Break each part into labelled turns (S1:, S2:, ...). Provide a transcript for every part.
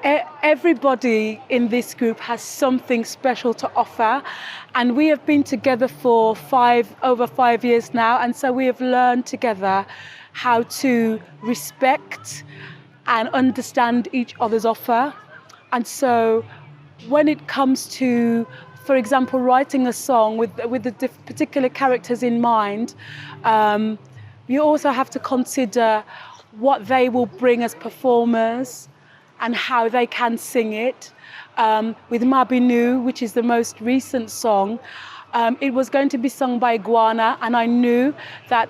S1: everybody in this group has something special to offer, and we have been together for over 5 years now, and so we have learned together how to respect and understand each other's offer. And so when it comes to, for example, writing a song with the particular characters in mind, you also have to consider what they will bring as performers and how they can sing it. With Mabinu, which is the most recent song, it was going to be sung by Iguana, and I knew that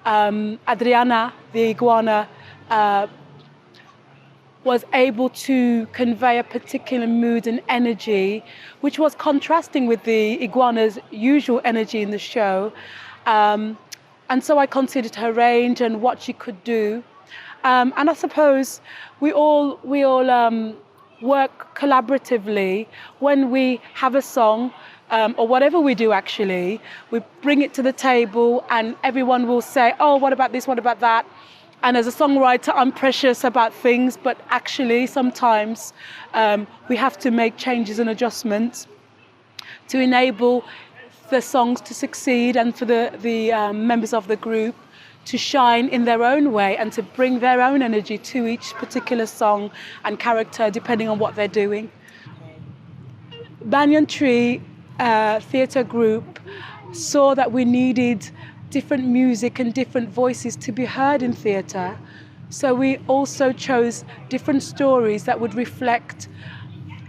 S1: Adriana, the iguana, was able to convey a particular mood and energy, which was contrasting with the iguana's usual energy in the show. And so I considered her range and what she could do. And I suppose we all work collaboratively when we have a song, or whatever we do actually. We bring it to the table and everyone will say, oh, what about this, what about that? And as a songwriter, I'm precious about things, but actually sometimes we have to make changes and adjustments to enable the songs to succeed and for the members of the group to shine in their own way and to bring their own energy to each particular song and character, depending on what they're doing. Banyan Tree Theatre Group saw that we needed different music and different voices to be heard in theatre. So we also chose different stories that would reflect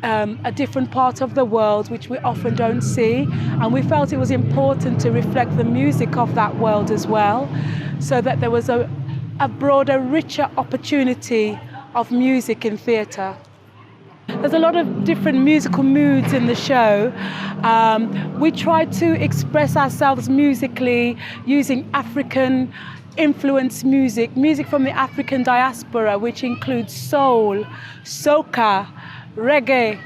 S1: a different part of the world, which we often don't see. And we felt it was important to reflect the music of that world as well, so that there was a broader, richer opportunity of music in theatre. There's a lot of different musical moods in the show. We try to express ourselves musically using African influenced music from the African diaspora, which includes soul, soca, reggae,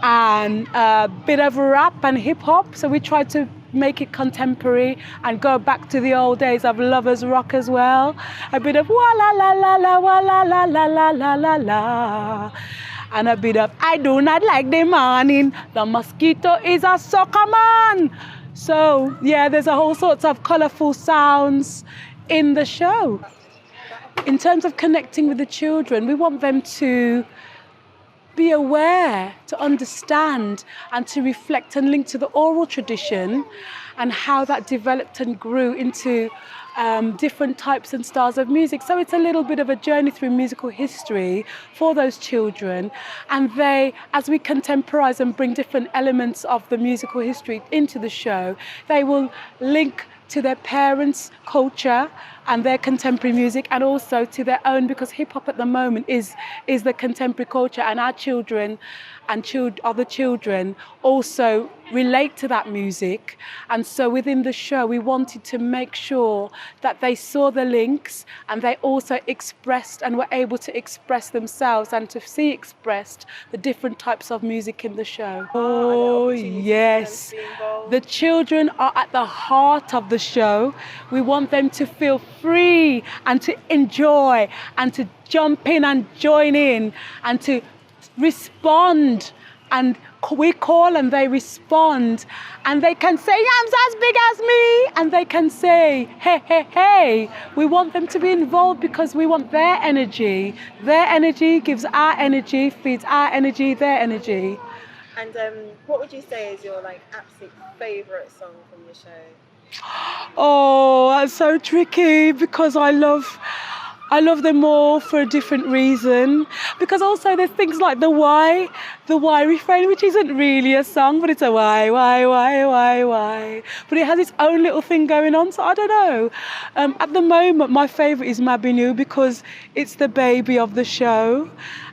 S1: and a bit of rap and hip hop. So we try to make it contemporary and go back to the old days of lovers rock as well. A bit of wa la la la la, wa la la la la la la la. And a bit of I do not like the morning, the mosquito is a sucker man. So yeah, there's a whole sorts of colourful sounds in the show. In terms of connecting with the children, we want them to be aware, to understand, and to reflect and link to the oral tradition and how that developed and grew into different types and styles of music. So it's a little bit of a journey through musical history for those children. And they, as we contemporize and bring different elements of the musical history into the show, they will link to their parents' culture and their contemporary music, and also to their own, because hip hop at the moment is the contemporary culture, and our children and other children also relate to that music. And so within the show, we wanted to make sure that they saw the links and they also expressed and were able to express themselves and to see expressed the different types of music in the show. Oh, yes. The children are at the heart of the show. We want them to feel free and to enjoy and to jump in and join in and to respond, and we call and they respond, and they can say, "Yams as big as me," and they can say, "Hey, hey, hey." We want them to be involved because we want their energy. Their energy gives our energy, feeds our energy, their energy.
S2: And what would you say is your absolute favourite song from the show?
S1: Oh, that's so tricky because I love them all for a different reason. Because also there's things like the why refrain, which isn't really a song, but it's a why. But it has its own little thing going on, so I don't know. At the moment, my favourite is Mabinu because it's the baby of the show,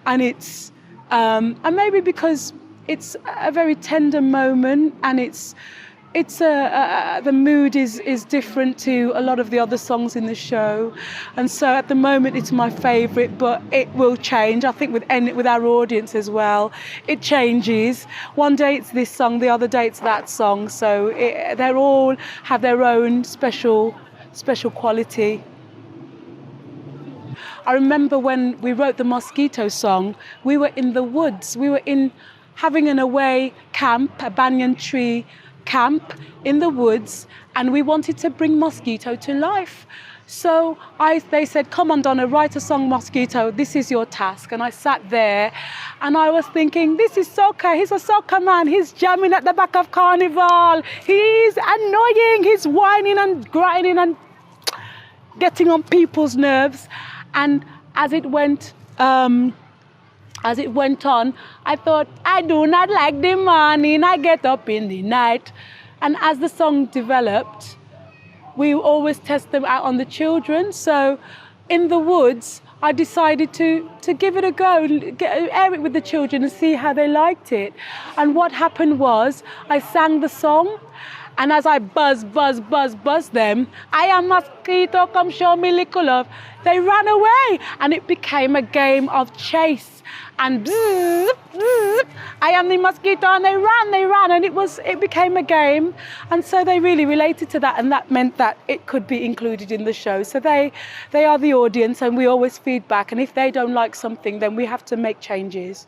S1: and it's and maybe because it's a very tender moment, and the mood is different to a lot of the other songs in the show, and so at the moment it's my favourite, but it will change. I think with our audience as well, it changes. One day it's this song, the other day it's that song. So they all have their own special quality. I remember when we wrote the mosquito song, we were in the woods. We were having an away camp, a banyan tree camp in the woods, and we wanted to bring Mosquito to life. So they said, come on, Donna, write a song, Mosquito. This is your task. And I sat there and I was thinking, this is soca. He's a soca man. He's jamming at the back of Carnival. He's annoying. He's whining and grinding and getting on people's nerves. And as it went on, I thought, I do not like the morning. I get up in the night. And as the song developed, we always test them out on the children. So in the woods, I decided to give it a go, air it with the children and see how they liked it. And what happened was I sang the song, and as I buzz them, I am mosquito, come show me little love, they ran away, and it became a game of chase. And bzz, bzz, I am the mosquito, and they ran, and it became a game. And so they really related to that, and that meant that it could be included in the show. So they are the audience, and we always feed back, and if they don't like something, then we have to make changes.